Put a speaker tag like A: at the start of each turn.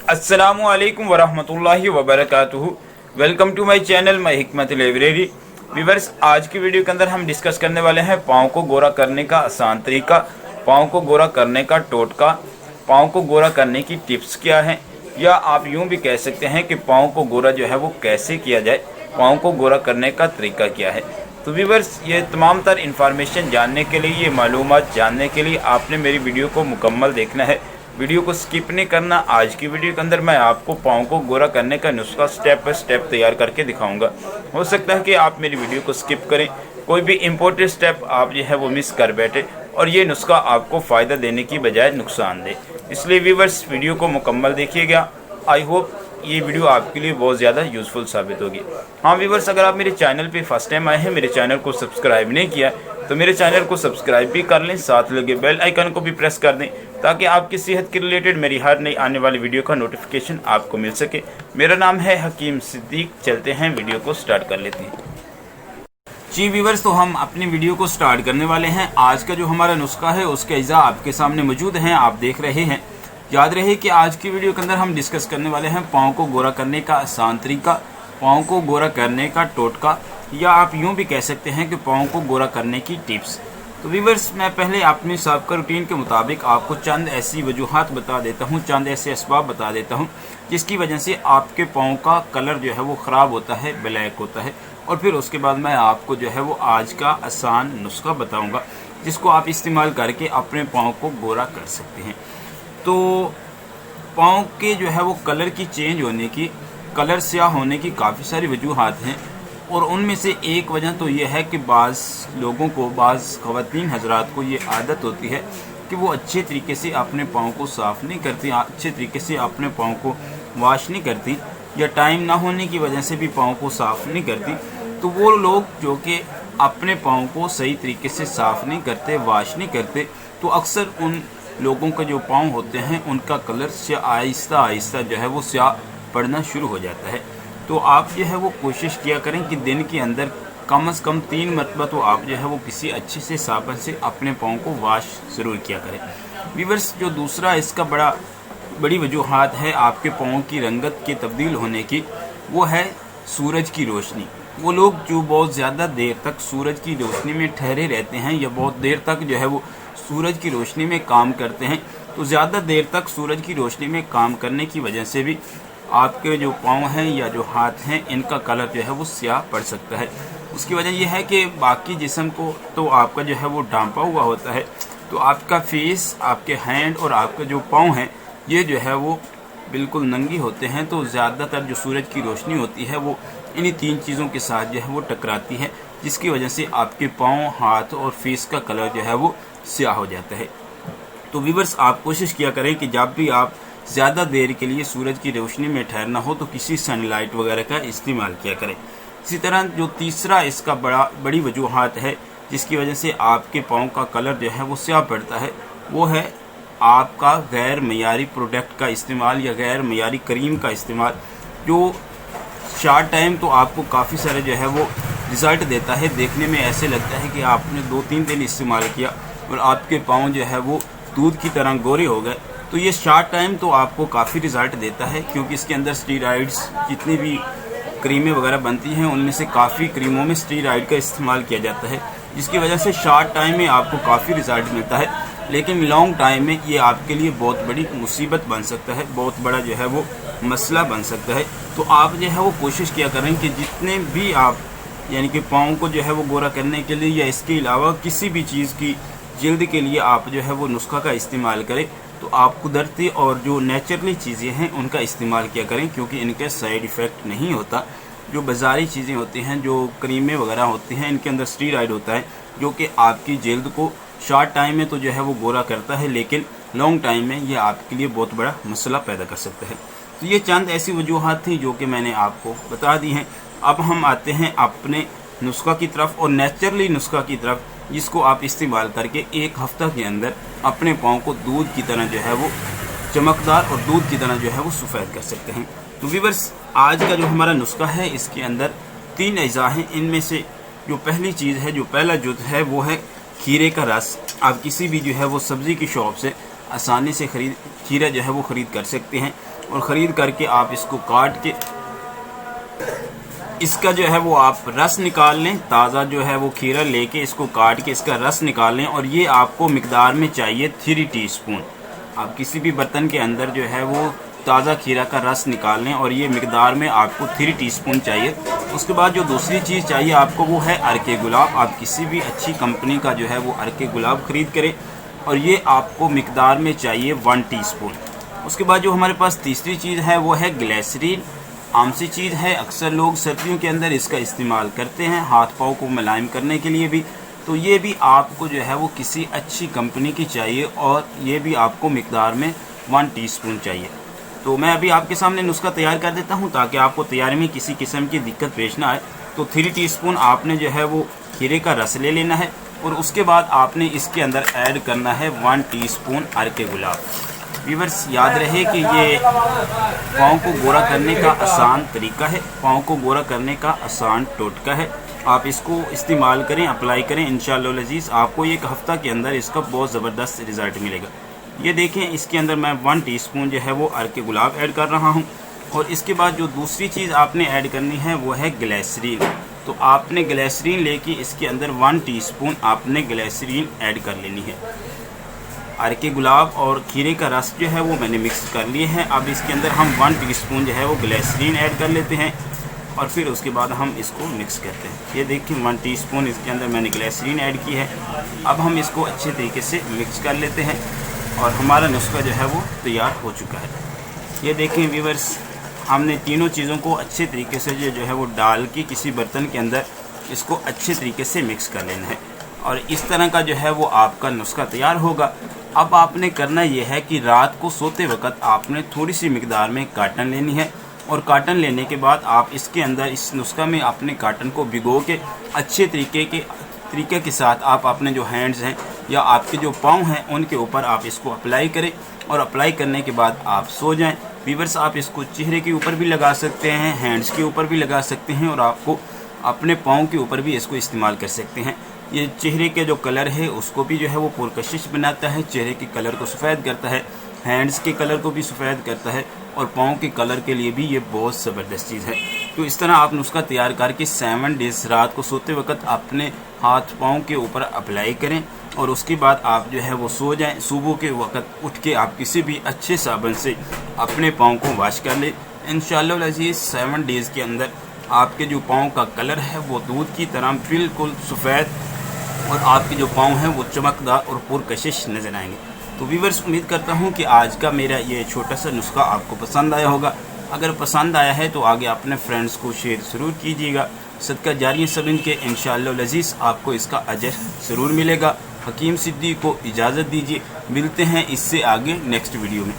A: अस्सलामुअलैकुम वरहमतुल्लाहि वबरकातुहू। Welcome to my channel my Hikmat library. Viewers, आज की वीडियो के अंदर हम डिस्कस करने वाले हैं पाँव को गोरा करने का आसान तरीका, पाँव को गोरा करने का टोटका, पाँव को गोरा करने की टिप्स क्या हैं, या आप यूं भी कह सकते हैं कि पाँव को गोरा जो है वो कैसे किया जाए, पाँव को गोरा करने का तरीका क्या है। तो व्यूअर्स, ये तमाम तर इन्फॉर्मेशन जानने के लिए, ये मालूमात जानने के लिए आपने मेरी वीडियो को मुकम्मल देखना है, वीडियो को स्किप नहीं करना। आज की वीडियो के अंदर मैं आपको पाँव को गोरा करने का नुस्खा स्टेप बाय स्टेप तैयार करके दिखाऊंगा। हो सकता है कि आप मेरी वीडियो को स्किप करें, कोई भी इम्पोर्टेंट स्टेप आप जो है वो मिस कर बैठे और ये नुस्खा आपको फ़ायदा देने की बजाय नुकसान दे। इसलिए व्यूअर्स, वीडियो को मुकम्मल देखिएगा। आई होप ये वीडियो आपके लिए बहुत ज़्यादा यूज़फुल साबित होगी। हाँ व्यूअर्स, अगर आप मेरे चैनल पे फर्स्ट टाइम आए हैं, मेरे चैनल को सब्सक्राइब नहीं किया तो मेरे चैनल को सब्सक्राइब भी कर लें, साथ लगे बेल आइकन को भी प्रेस कर दें ताकि आपकी सेहत के रिलेटेड मेरी हर नई आने वाली वीडियो का नोटिफिकेशन आपको मिल सके। मेरा नाम है हकीम सिद्दीक। चलते हैं, वीडियो को स्टार्ट कर लेते हैं। जी व्यूअर्स, तो हम अपनी वीडियो को स्टार्ट करने वाले हैं। आज का जो हमारा नुस्खा है उसके अज्जा आपके सामने मौजूद हैं, आप देख रहे हैं। याद रहे कि आज की वीडियो के अंदर हम डिस्कस करने वाले हैं पाँव को गोरा करने का आसान तरीका, पाँव को गोरा करने का टोटका, या आप यूं भी कह सकते हैं कि पाँव को गोरा करने की टिप्स। तो व्यूअर्स, मैं पहले अपनी साबिक़ा रूटीन के मुताबिक आपको चंद ऐसी वजूहात बता देता हूं, चंद ऐसे असबाब बता देता हूं जिसकी वजह से आपके पाँव का कलर जो है वो ख़राब होता है, ब्लैक होता है। और फिर उसके बाद मैं आपको जो है वो आज का आसान नुस्खा बताऊँगा जिसको आप इस्तेमाल करके अपने पाँव को गोरा कर सकते हैं। तो पाँव के जो है वो कलर की चेंज होने की, कलर स्याह होने की काफ़ी सारी वजूहात हैं, और उनमें से एक वजह तो ये है कि बाज़ लोगों को, बाज़ ख़वातीन हज़रात को ये आदत होती है कि वो अच्छे तरीके से अपने पाँव को साफ़ नहीं करती, अच्छे तरीके से अपने पाँव को वॉश नहीं करती, या टाइम ना होने की वजह से भी पाँव को साफ़ नहीं करती। तो वो लोग जो कि अपने पाँव को सही तरीके से साफ़ नहीं करते, वॉश नहीं करते, तो अक्सर उन लोगों का जो पाँव होते हैं उनका कलर से आहिस्ता आहिस्ता जो है वो स्याह पड़ना शुरू हो जाता है। तो आप जो है वो कोशिश किया करें कि दिन के अंदर कम से कम 3 मरतबा तो आप जो है वो किसी अच्छे से साबुन से अपने पाँव को वॉश ज़रूर किया करें। व्यूअर्स, जो दूसरा इसका बड़ी वजूहात है आपके पाँव की रंगत के तब्दील होने की, वो है सूरज की रोशनी। वो लोग जो बहुत ज़्यादा देर तक सूरज की रोशनी में ठहरे रहते हैं या बहुत देर तक जो है वो सूरज की रोशनी में काम करते हैं, तो ज़्यादा देर तक सूरज की रोशनी में काम करने की वजह से भी आपके जो पाँव हैं या जो हाथ हैं इनका कलर जो है वो स्याह पड़ सकता है। उसकी वजह यह है कि बाकी जिस्म को तो आपका जो है वो ढांपा हुआ होता है, तो आपका फेस, आपके हैंड और आपके जो पाँव हैं ये जो है वो बिल्कुल नंगी होते हैं। तो ज़्यादातर जो सूरज की रोशनी होती है वो इन्हीं 3 चीज़ों के साथ जो है वो टकराती है, जिसकी वजह से आपके पाँव, हाथ और फेस का कलर जो है वो स्याह हो जाता है। तो व्यूअर्स, आप कोशिश किया करें कि जब भी आप ज़्यादा देर के लिए सूरज की रोशनी में ठहरना हो तो किसी सनलाइट वगैरह का इस्तेमाल किया करें। इसी तरह जो तीसरा इसका बड़ी वजूहात है जिसकी वजह से आपके पाँव का कलर जो है वो स्याह पड़ता है, वो है आपका गैर मयारी प्रोडक्ट का इस्तेमाल या गैर मयारी क्रीम का इस्तेमाल, जो शॉर्ट टाइम तो आपको काफ़ी सारे जो है वो रिज़ल्ट देता है। देखने में ऐसे लगता है कि आपने 2-3 दिन इस्तेमाल किया और आपके पाँव जो है वो दूध की तरह गोरे हो गए। तो ये शॉर्ट टाइम तो आपको काफ़ी रिज़ल्ट देता है, क्योंकि इसके अंदर स्टीरॉइड्स, जितनी भी क्रीमें वगैरह बनती हैं उनमें से काफ़ी क्रीमों में स्टीरॉइड का इस्तेमाल किया जाता है, जिसकी वजह से शॉर्ट टाइम में आपको काफ़ी रिज़ल्ट मिलता है, लेकिन लॉन्ग टाइम में ये आपके लिए बहुत बड़ी मुसीबत बन सकता है, बहुत बड़ा जो है वो मसला बन सकता है। तो आप जो है वो कोशिश किया करें कि जितने भी आप यानी कि पाँव को जो है वो गोरा करने के लिए या इसके अलावा किसी भी चीज़ की जल्द के लिए आप जो है वो नुस्खा का इस्तेमाल करें, तो आप कुदरती और जो नेचुरली चीज़ें हैं उनका इस्तेमाल किया करें, क्योंकि इनके साइड इफ़ेक्ट नहीं होता। जो बाज़ारी चीज़ें होती हैं, जो क्रीमें वगैरह होती हैं, इनके अंदर स्टीरॉइड होता है जो कि आपकी जल्द को शॉर्ट टाइम में तो जो है वो गोरा करता है, लेकिन लॉन्ग टाइम में ये आपके लिए बहुत बड़ा मसला पैदा कर सकता है। तो ये चंद ऐसी वजूहात थी जो कि मैंने आपको बता दी हैं। अब हम आते हैं अपने नुस्खा की तरफ, और नेचुरली नुस्खा की तरफ, जिसको आप इस्तेमाल करके 1 हफ्ता के अंदर अपने पाँव को दूध की तरह जो है वो चमकदार और दूध की तरह जो है वो सफ़ेद कर सकते हैं। तो व्यूअर्स, आज का जो हमारा नुस्खा है इसके अंदर 3 अज्जा हैं। इनमें से जो पहली चीज़ है, जो पहला जुज़ है वो है खीरे का रस। आप किसी भी जो है वो सब्ज़ी की शॉप से आसानी से खीरा जो है वो ख़रीद कर सकते हैं। और ख़रीद करके आप इसको काट के इसका जो है वो आप रस निकाल लें। ताज़ा जो है वो खीरा लेके इसको काट के इसका रस निकाल लें। और ये आपको मिकदार में चाहिए 3 टीस्पून। आप किसी भी बर्तन के अंदर जो है वो ताज़ा खीरा का रस निकाल लें और ये मिकदार में आपको 3 टीस्पून चाहिए। उसके बाद जो दूसरी चीज़ चाहिए आपको वो है अर्के गुलाब। आप किसी भी अच्छी कंपनी का जो है वो अर्के गुलाब ख़रीद करें और ये आपको मिकदार में चाहिए 1 टीस्पून। उसके बाद जो हमारे पास तीसरी चीज़ है वो है ग्लिसरीन। आम सी चीज़ है, अक्सर लोग सर्दियों के अंदर इसका इस्तेमाल करते हैं हाथ पाँव को मुलायम करने के लिए भी। तो ये भी आपको जो है वो किसी अच्छी कंपनी की चाहिए और ये भी आपको मिकदार में 1 टीस्पून चाहिए। तो मैं अभी आपके सामने नुस्खा तैयार कर देता हूँ ताकि आपको तैयारी में किसी किस्म की दिक्कत पेश ना आए। तो 3 टीस्पून आपने जो है वो खीरे का रस ले लेना है और उसके बाद आपने इसके अंदर ऐड करना है 1 टीस्पून अर्के गुलाब। व्यूअर्स, याद रहे कि ये पाँव को गोरा करने का आसान तरीका है, पाँव को गोरा करने का आसान टोटका है। आप इसको इस्तेमाल करें, अप्लाई करें, इंशाअल्लाह अज़ीज़ आपको एक हफ़्ता के अंदर इसका बहुत ज़बरदस्त रिज़ल्ट मिलेगा। ये देखें, इसके अंदर मैं 1 टीस्पून जो है वो अर्के गुलाब ऐड कर रहा हूँ। और इसके बाद जो दूसरी चीज़ आपने ऐड करनी है वो है ग्लिसरीन। तो आपने ग्लिसरीन लेके इसके अंदर 1 टीस्पून आपने ग्लिसरीन ऐड कर लेनी है। अर्के गुलाब और खीरे का रस जो है वो मैंने मिक्स कर लिए हैं। अब इसके अंदर हम 1 टीस्पून जो है वो ग्लिसरीन ऐड कर लेते हैं और फिर उसके बाद हम इसको मिक्स करते हैं। ये देखिए 1 टीस्पून इसके अंदर मैंने ग्लिसरीन ऐड की है। अब हम इसको अच्छे तरीके से मिक्स कर लेते हैं और हमारा नुस्खा जो है वो तैयार हो चुका है। ये देखें व्यूअर्स, हमने तीनों चीज़ों को अच्छे तरीके से जो है वो डाल के किसी बर्तन के अंदर इसको अच्छे तरीके से मिक्स कर लेना है और इस तरह का जो है वो आपका नुस्खा तैयार होगा। अब आपने करना ये है कि रात को सोते वक्त आपने थोड़ी सी मिकदार में काटन लेनी है और काटन लेने के बाद आप इसके अंदर इस नुस्खा में अपने काटन को भिगो के अच्छे तरीके के साथ आप अपने जो हैंड्स हैं या आपके जो पाँव हैं उनके ऊपर आप इसको अप्लाई करें और अप्लाई करने के बाद आप सो जाएं। व्यूअर्स, आप इसको चेहरे के ऊपर भी लगा सकते हैं, हैंड्स के ऊपर भी लगा सकते हैं और आपको अपने पाँव के ऊपर भी इसको इस्तेमाल कर सकते हैं। ये चेहरे के जो कलर है उसको भी जो है वो पुरकशिश बनाता है, चेहरे के कलर को सफ़ेद करता है, हैंड्स के कलर को भी सफ़ेद करता है और पाँव के कलर के लिए भी ये बहुत ज़बरदस्त चीज़ है। तो इस तरह आप नुस्खा तैयार करके 7 डेज़ रात को सोते वक्त अपने हाथ पाँव के ऊपर अप्लाई करें और उसके बाद आप जो है वो सो जाएं। सुबह के वक्त उठ के आप किसी भी अच्छे साबुन से अपने पाँव को वॉश कर लें। इंशाअल्लाह अज़ीज़ 7 डेज़ के अंदर आपके जो पाँव का कलर है वो दूध की तरह बिल्कुल सफ़ेद और आपके जो पाँव हैं वो चमकदार और पुरकशिश नज़र आएंगे। तो व्यूअर्स, उम्मीद करता हूँ कि आज का मेरा ये छोटा सा नुस्खा आपको पसंद आया होगा। अगर पसंद आया है तो आगे अपने फ्रेंड्स को शेयर ज़रूर कीजिएगा। सदका जारिया सब इनके इंशाअल्लाह अज़ीज़ आपको इसका अजर ज़रूर मिलेगा। हकीम सिद्दीक़ को इजाज़त दीजिए, मिलते हैं इससे आगे नेक्स्ट वीडियो में।